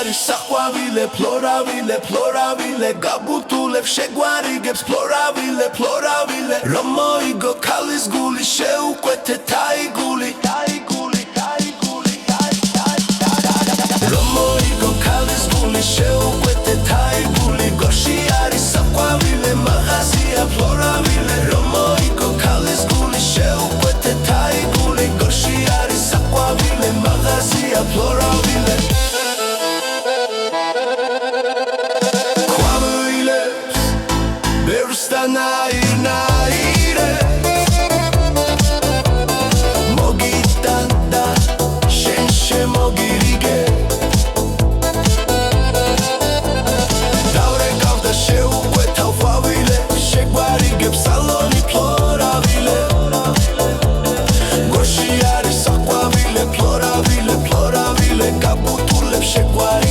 არის საყვავილე ფლორავილე გაბუთულებ შეგვარიგებს ფლორავილე რომ მოიგო ქალის გული შეუკვეთე თაიგული რომ მოიგო ქალის გული შეუკვეთე თაიგული გორში არის საყვავილე მაღაზია ფლორავილე რომ მოიგო ქალის გული შეუკვეთე თაიგული გორში არის საყვავილე მაღაზია ფლორავილე ნაირე მოგიტანდა შენ შემოგირიგე დავრეკავდა შეუკვეთავ ყვავილე შეგვარიგებს სალონი ფლორავილე გორში არის საყვავილე ფლორავილე გაბუთულებ შეგვარიგებს